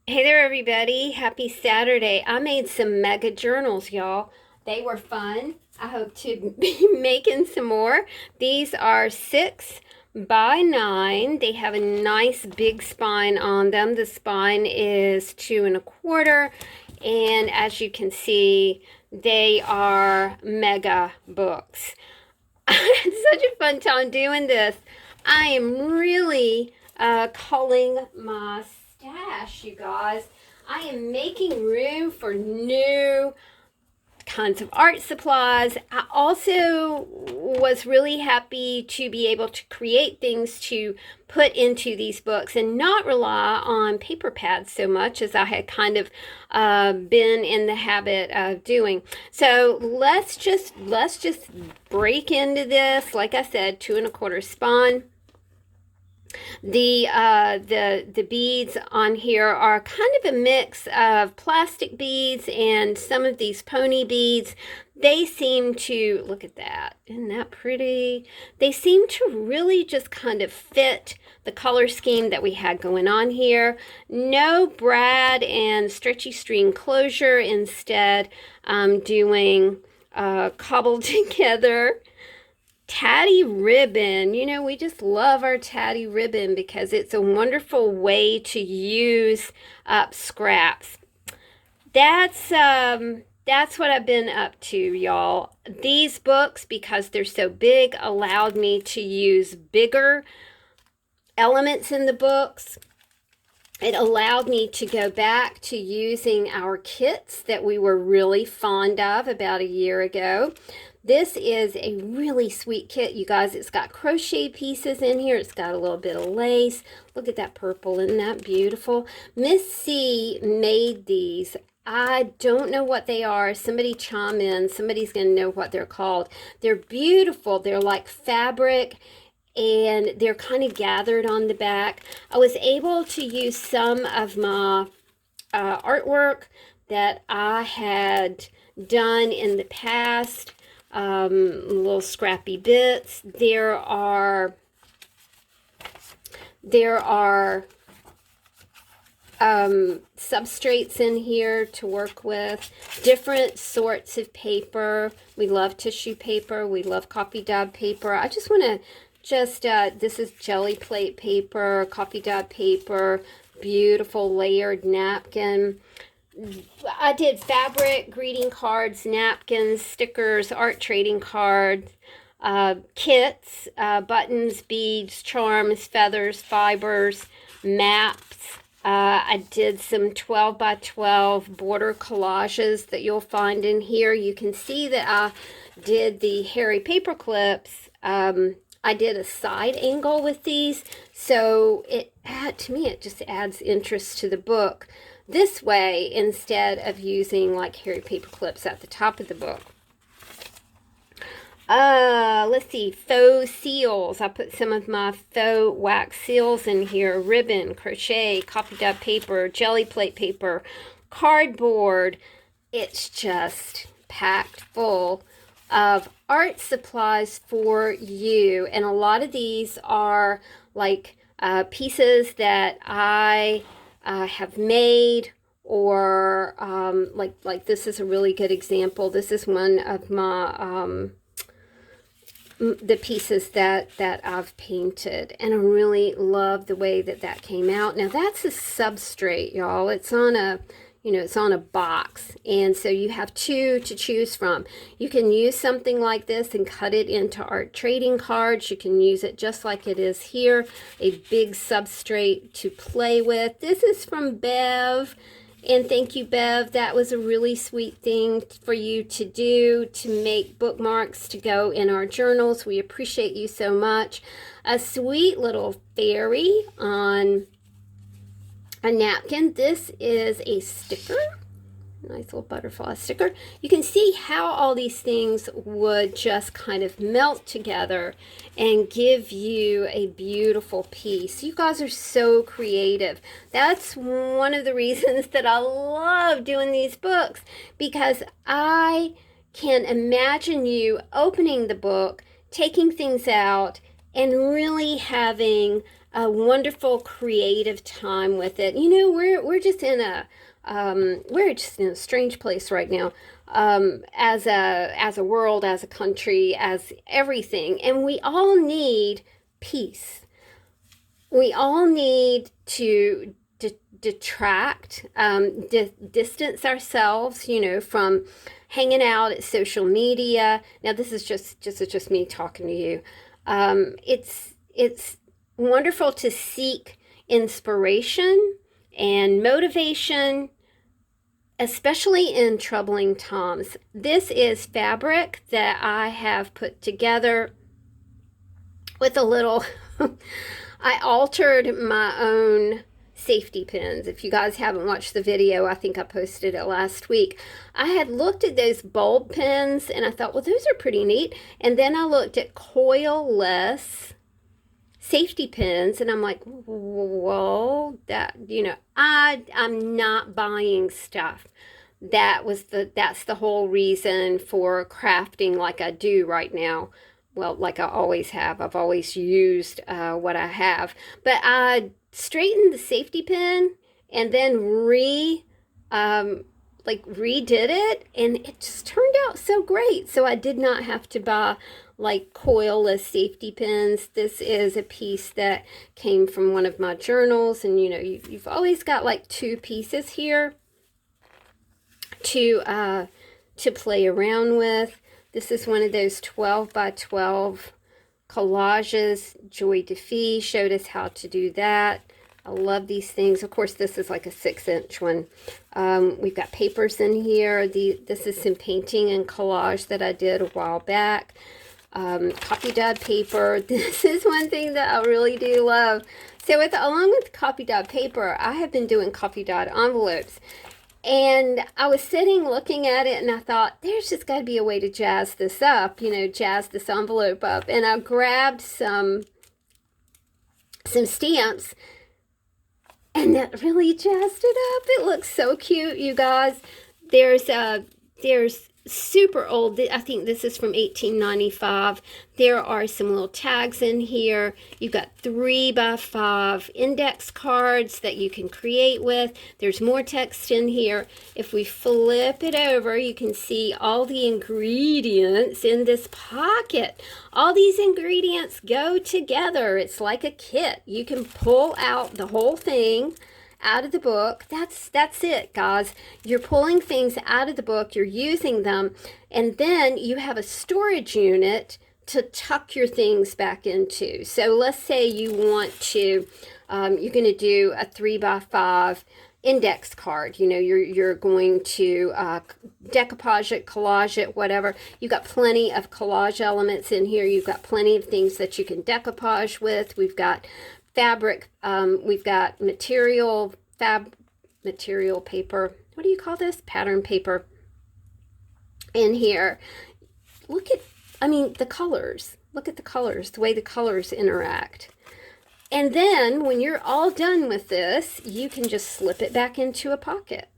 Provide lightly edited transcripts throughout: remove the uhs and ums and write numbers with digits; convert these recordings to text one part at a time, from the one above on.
Hey there, everybody. Happy Saturday. I made some mega journals, y'all. They were fun. I hope to be making some more. These are 6 by 9. They have a nice big spine on them. The spine is 2 1/4. And as you can see, they are mega books. I had such a fun time doing this. I am really culling my stash, you guys. I am making room for new kinds of art supplies. I also was really happy to be able to create things to put into these books and not rely on paper pads so much as I had kind of been in the habit of doing. So let's just break into this. Like I said, 2 1/4 spine. The beads on here are kind of a mix of plastic beads and some of these pony beads. They seem to, look at that, isn't that pretty? They seem to really just kind of fit the color scheme that we had going on here. No brad and stretchy string closure, instead doing cobbled together tatty ribbon. You know, we just love our tatty ribbon because it's a wonderful way to use up scraps. That's what I've been up to, y'all. These books, because they're so big, allowed me to use bigger elements in the books. It allowed me to go back to using our kits that we were really fond of about a year ago. This is a really sweet kit, you guys. It's got crochet pieces in here. It's got a little bit of lace. Look at that purple. Isn't that beautiful? Miss C made these. I don't know what they are. Somebody chime in. Somebody's going to know what they're called. They're beautiful. They're like fabric, and they're kind of gathered on the back. I was able to use some of my artwork that I had done in the past. Little scrappy bits. There are substrates in here to work with, different sorts of paper. We love tissue paper. We love coffee dab paper. I just want to this is jelly plate paper, coffee dab paper, beautiful layered napkin. I did fabric, greeting cards, napkins, stickers, art trading cards, kits, buttons, beads, charms, feathers, fibers, maps. I did some 12 by 12 border collages that you'll find in here. You can see that I did the hairy paper clips. I did a side angle with these, so to me it just adds interest to the book this way instead of using like hairy paper clips at the top of the book. Let's see, faux seals. I put some of my faux wax seals in here. Ribbon, crochet, coffee dab paper, jelly plate paper, cardboard. It's just packed full of art supplies for you. And a lot of these are like pieces that I have made, or like this is a really good example. This is one of my the pieces that I've painted, and I really love the way that came out. Now that's a substrate, y'all. It's on a it's on a box, and so you have two to choose from. You can use something like this and cut it into art trading cards. You can use it just like it is here, a big substrate to play with. This is from Bev, and thank you, Bev. That was a really sweet thing for you to do, to make bookmarks to go in our journals. We appreciate you so much. A sweet little fairy on a napkin. This is a sticker, nice little butterfly sticker. You can see how all these things would just kind of melt together and give you a beautiful piece. You guys are so creative. That's one of the reasons that I love doing these books, because I can imagine you opening the book, taking things out, and really having a wonderful creative time with it. You know, we're just in a strange place right now, as a world, as a country, as everything, and we all need peace. We all need to detract, distance ourselves, you know, from hanging out at social media. Now, this is just me talking to you. It's wonderful to seek inspiration and motivation, especially in troubling times. This is fabric that I have put together with a little, I altered my own safety pins. If you guys haven't watched the video, I think I posted it last week. I had looked at those bulb pins and I thought, well, those are pretty neat. And then I looked at coil-less safety pins and I'm like, whoa, that, you know, I'm not buying stuff. That's the whole reason for crafting like I do right now. Well, like I always have. I've always used what I have. But I straightened the safety pin and then redid it, and it just turned out so great. So I did not have to buy like coil-less safety pins. This is a piece that came from one of my journals, and you know, you've always got like two pieces here to play around with. This is one of those 12 by 12 collages. Joy DeFee showed us how to do that. I love these things. Of course, this is like a 6-inch one. We've got papers in here. This is some painting and collage that I did a while back. Copy dyed paper. This is one thing that I really do love. So along with copy dyed paper, I have been doing copy dyed envelopes. And I was sitting looking at it and I thought, there's just got to be a way to jazz this up, you know, jazz this envelope up. And I grabbed some stamps and that really jazzed it up. It looks so cute, you guys. There's super old, I think this is from 1895. There are some little tags in here. You've got 3 by 5 index cards that you can create with. There's more text in here. If we flip it over, you can see all the ingredients in this pocket. All these ingredients go together. It's like a kit. You can pull out the whole thing out of the book. That's it, guys. You're pulling things out of the book, you're using them, and then you have a storage unit to tuck your things back into. So let's say you want to, you're going to do a 3 by 5 index card. You know, you're going to decoupage it, collage it, whatever. You've got plenty of collage elements in here. You've got plenty of things that you can decoupage with. We've got fabric, we've got material paper. What do you call this? Pattern paper in here. Look at, I mean, the colors. Look at the colors, the way the colors interact. And then when you're all done with this, you can just slip it back into a pocket.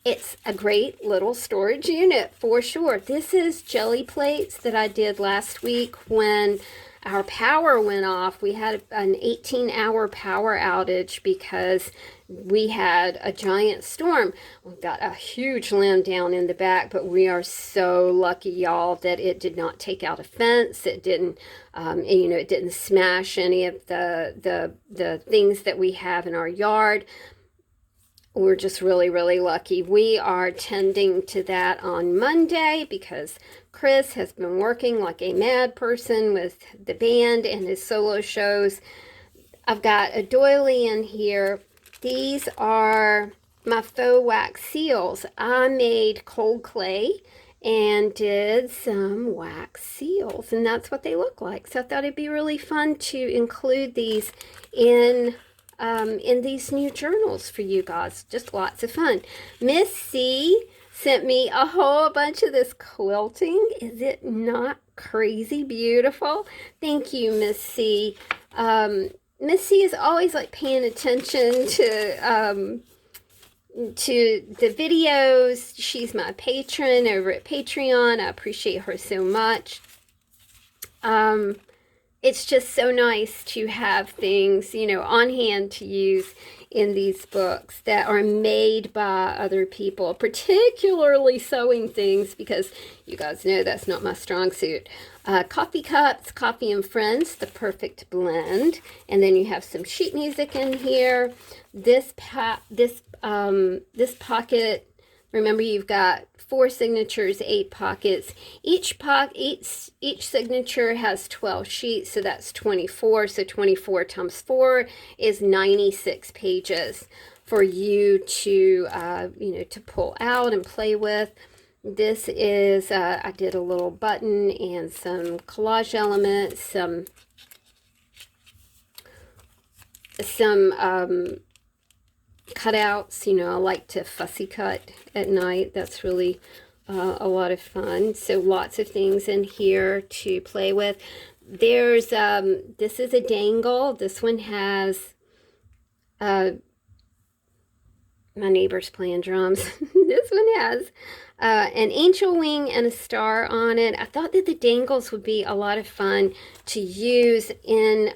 It's a great little storage unit for sure. This is jelly plates that I did last week when our power went off. We had an 18-hour power outage because we had a giant storm. We've got a huge limb down in the back, but we are so lucky, y'all, that it did not take out a fence. It didn't, you know, it didn't smash any of the things that we have in our yard. We're just really, really lucky. We are tending to that on Monday because Chris has been working like a mad person with the band and his solo shows. I've got a doily in here. These are my faux wax seals. I made cold clay and did some wax seals, and that's what they look like. So I thought it'd be really fun to include these in these new journals for you guys. Just lots of fun. Miss C sent me a whole bunch of this quilting. Is it not crazy beautiful? Thank you, Miss C. Miss C is always like paying attention to the videos. She's my patron over at Patreon. I appreciate her so much. it's just so nice to have things, you know, on hand to use in these books that are made by other people, particularly sewing things, because you guys know that's not my strong suit. Coffee cups, Coffee and Friends, the perfect blend. And then you have some sheet music in here. This pocket, remember, you've got 4 signatures, 8 pockets. Each signature has 12 sheets, so that's 24. So 24 times 4 is 96 pages for you to, you know, to pull out and play with. This is, I did a little button and some collage elements, some cutouts. You know, I like to fussy cut at night. That's really a lot of fun. So lots of things in here to play with. There's, this is a dangle. This one has, my neighbor's playing drums. This one has an angel wing and a star on it. I thought that the dangles would be a lot of fun to use in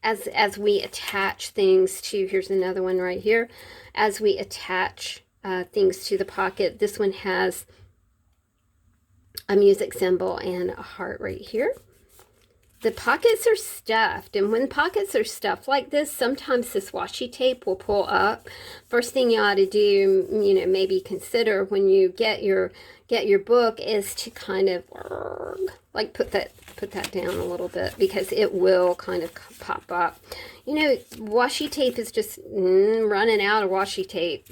as we attach things to, here's another one right here, as we attach things to the pocket. This one has a music symbol and a heart right here. The pockets are stuffed, and when pockets are stuffed like this, sometimes this washi tape will pull up. First thing you ought to do, you know, maybe consider when you get your book is to kind of like put that down a little bit, because it will kind of pop up. You know, washi tape is just running out of washi tape.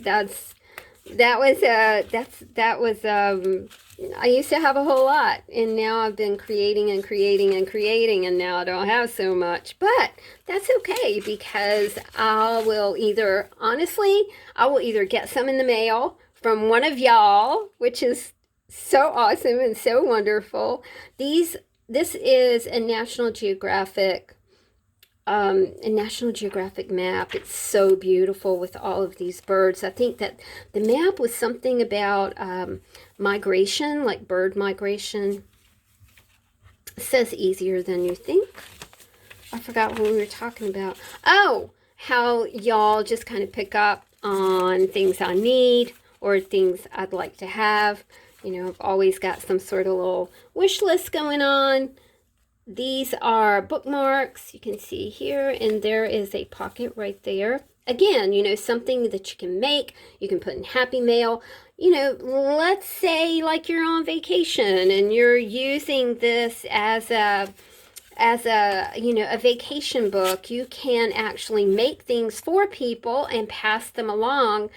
I used to have a whole lot, and now I've been creating and creating and creating, and now I don't have so much. But that's okay, because I will either get some in the mail from one of y'all, which is so awesome and so wonderful. This is a National Geographic map. It's so beautiful with all of these birds. I think that the map was something about migration, like bird migration. It says easier than you think. I forgot what we were talking about. Oh, how y'all just kind of pick up on things I need or things I'd like to have. You know, I've always got some sort of little wish list going on. These are bookmarks, you can see here, and there is a pocket right there. Again, you know, something that you can make, you can put in Happy Mail. You know, let's say like you're on vacation and you're using this as a you know, a vacation book. You can actually make things for people and pass them along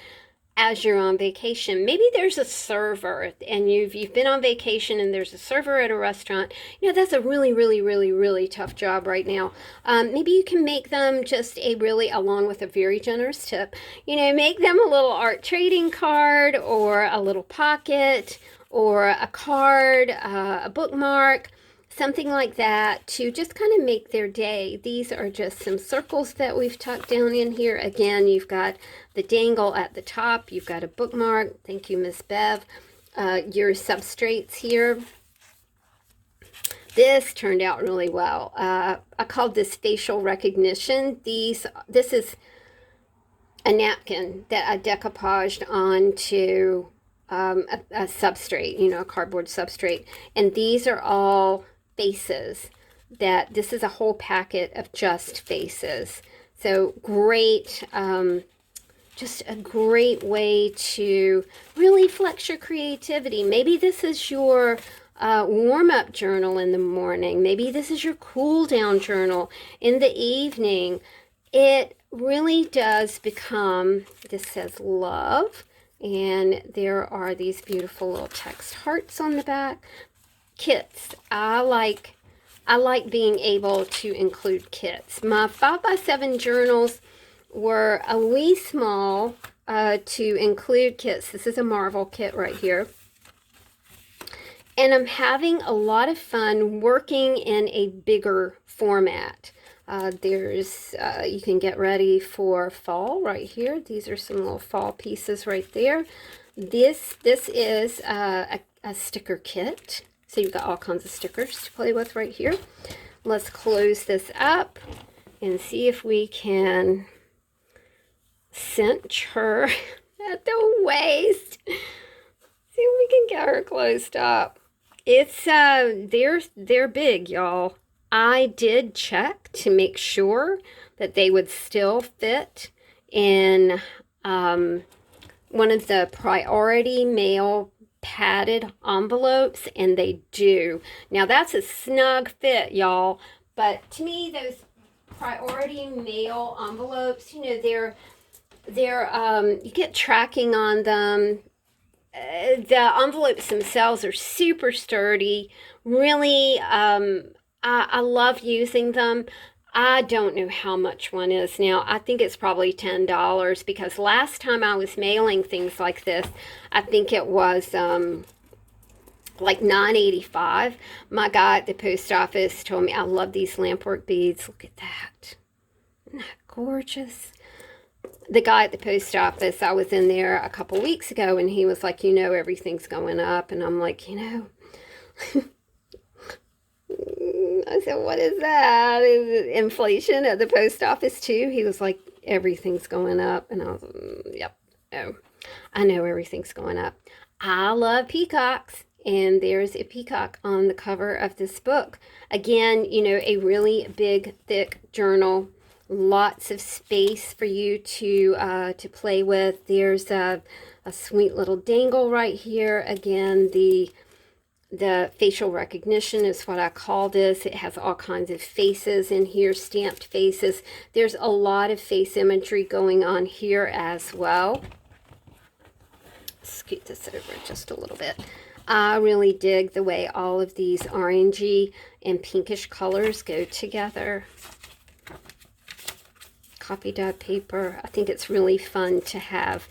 as you're on vacation. Maybe there's a server, and you've been on vacation and there's a server at a restaurant. You know, that's a really, really, really, really tough job right now. Maybe you can make them just along with a very generous tip, you know, make them a little art trading card or a little pocket or a card, a bookmark, something like that, to just kind of make their day. These are just some circles that we've tucked down in here. Again, you've got the dangle at the top. You've got a bookmark. Thank you, Miss Bev. Your substrates here. This turned out really well. I called this facial recognition. This is a napkin that I decoupaged onto a substrate, you know, a cardboard substrate. And these are all faces. This is a whole packet of just faces. So great, just a great way to really flex your creativity. Maybe this is your warm-up journal in the morning. Maybe this is your cool-down journal in the evening. It really does become, this says love, and there are these beautiful little text hearts on the back. Kits. I like being able to include kits. My 5x7 journals were a wee small to include kits. This is a Marvel kit right here. And I'm having a lot of fun working in a bigger format. You can get ready for fall right here. These are some little fall pieces right there. This is a sticker kit. So you've got all kinds of stickers to play with right here. Let's close this up and see if we can cinch her at the waist. See if we can get her closed up. It's they're big, y'all. I did check to make sure that they would still fit in one of the priority mail padded envelopes, and they do. Now that's a snug fit, y'all, but to me those priority mail envelopes, you know, they're you get tracking on them. The envelopes themselves are super sturdy. Really, I love using them. I don't know how much one is now. I think it's probably $10 because last time I was mailing things like this, I think it was like $9.85. My guy at the post office told me, I love these lampwork beads. Look at that. Isn't that gorgeous? The guy at the post office, I was in there a couple weeks ago, and he was like, you know, everything's going up. And I'm like, you know, I said, what is that? Is it inflation at the post office too? He was like, everything's going up. And I was, yep, oh, I know everything's going up. I love peacocks. And there's a peacock on the cover of this book. Again, you know, a really big, thick journal. Lots of space for you to play with. There's a sweet little dangle right here. Again, the facial recognition is what I call this. It has all kinds of faces in here, stamped faces. There's a lot of face imagery going on here as well. Scoot this over just a little bit. I really dig the way all of these orangey and pinkish colors go together. Copy dot paper. I think it's really fun to have.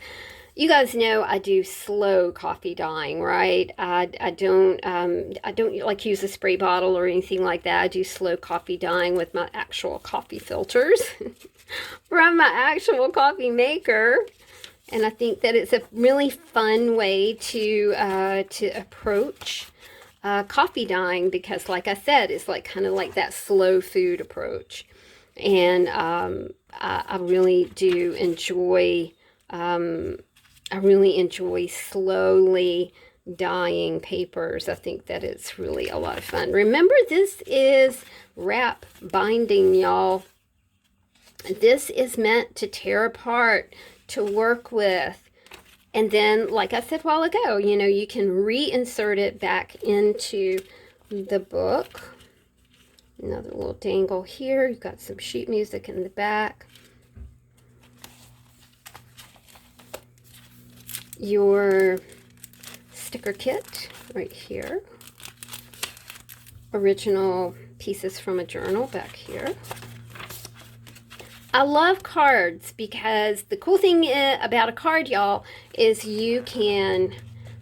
You guys know I do slow coffee dyeing, right? I don't like use a spray bottle or anything like that. I do slow coffee dyeing with my actual coffee filters from my actual coffee maker. And I think that it's a really fun way to approach coffee dyeing because, like I said, it's like kind of like that slow food approach. And I really do enjoy. I really enjoy slowly dyeing papers. I think that it's really a lot of fun. Remember, this is wrap binding, y'all. This is meant to tear apart, to work with. And then, like I said a while ago, you know, you can reinsert it back into the book. Another little dangle here. You've got some sheet music in the back. Your sticker kit right here. Original pieces from a journal back here. I love cards because the cool thing about a card, y'all, is you can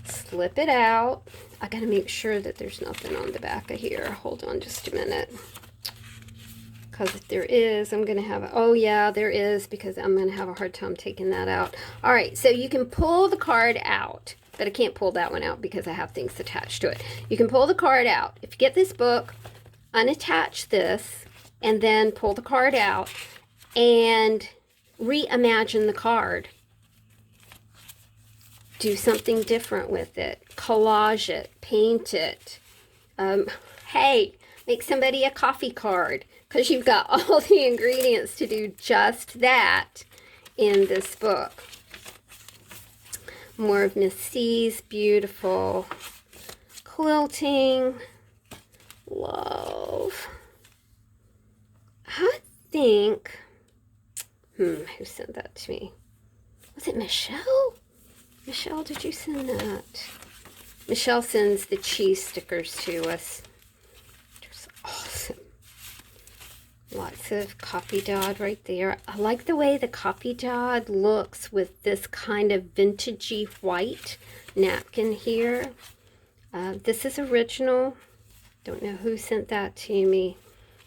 slip it out. I gotta make sure that there's nothing on the back of here. Hold on just a minute. Because if there is, I'm going to have, oh yeah, there is, because I'm going to have a hard time taking that out. All right, so you can pull the card out, but I can't pull that one out because I have things attached to it. You can pull the card out. If you get this book, unattach this, and then pull the card out and reimagine the card. Do something different with it. Collage it, paint it. Hey, make somebody a coffee card. Because you've got all the ingredients to do just that in this book. More of Miss C's beautiful quilting. Love. I think, who sent that to me? Was it Michelle? Michelle, did you send that? Michelle sends the cheese stickers to us. They're awesome. Lots of copy dot right there. I like the way the copy dot looks with this kind of vintagey white napkin here. This is original. Don't know who sent that to me.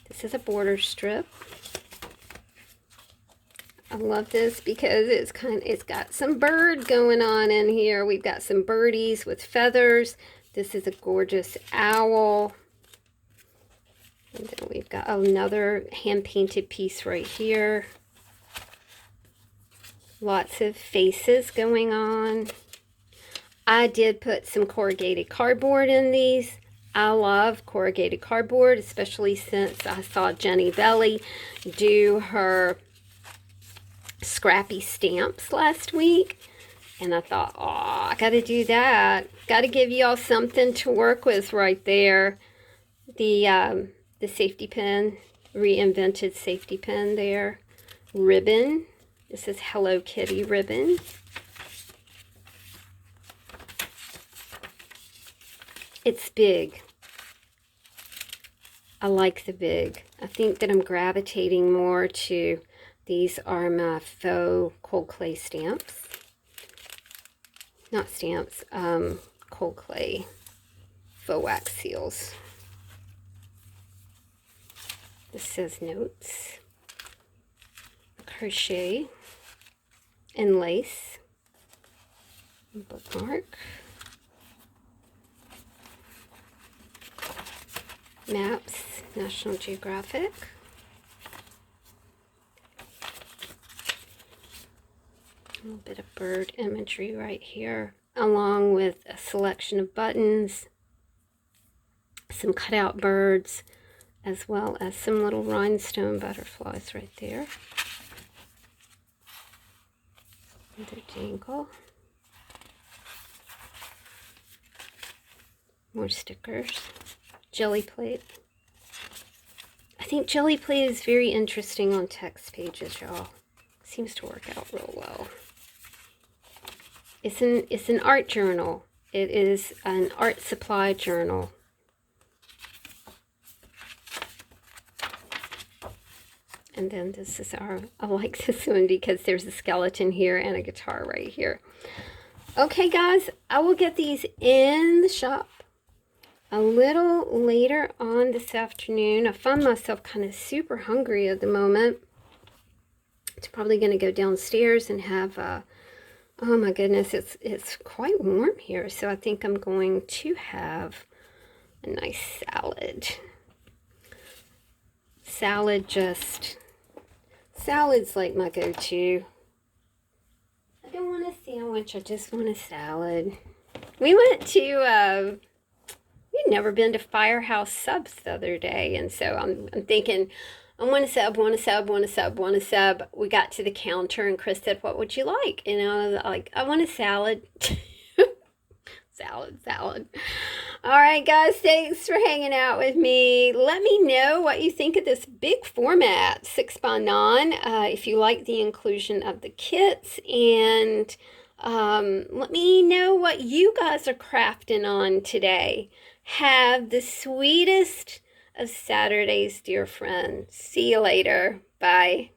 This is a border strip. I love this because it's got some bird going on in here. We've got some birdies with feathers. This is a gorgeous owl. And then we've got another hand-painted piece right here. Lots of faces going on. I did put some corrugated cardboard in these. I love corrugated cardboard, especially since I saw Jenny Belly do her scrappy stamps last week. And I thought, oh, I got to do that. Got to give y'all something to work with right there. The safety pin, reinvented safety pin there. Ribbon. This is Hello Kitty ribbon. It's big. I like the big. I think that I'm gravitating more to, these are my faux cold clay stamps. Not stamps, cold clay faux wax seals. This says notes. Crochet and lace. Bookmark. Maps, National Geographic. A little bit of bird imagery right here, along with a selection of buttons, some cutout birds, as well as some little rhinestone butterflies right there. Another dangle. More stickers. Jelly plate. I think jelly plate is very interesting on text pages, y'all. Seems to work out real well. It's an art journal. It is an art supply journal. And then this is I like this one because there's a skeleton here and a guitar right here. Okay, guys, I will get these in the shop a little later on this afternoon. I find myself kind of super hungry at the moment. It's probably going to go downstairs and have, oh my goodness, it's quite warm here. So I think I'm going to have a nice salad. Salad's like my go-to. I don't want a sandwich, I just want a salad. We went to, we'd never been to Firehouse Subs the other day, and so I'm thinking, I want a sub, want a sub, want a sub, want a sub. We got to the counter, and Chris said, what would you like? And I was like, I want a salad. Salad. All right, guys, thanks for hanging out with me. Let me know what you think of this big format, 6x9, if you like the inclusion of the kits, and let me know what you guys are crafting on today. Have the sweetest of Saturdays, dear friends. See you later. Bye.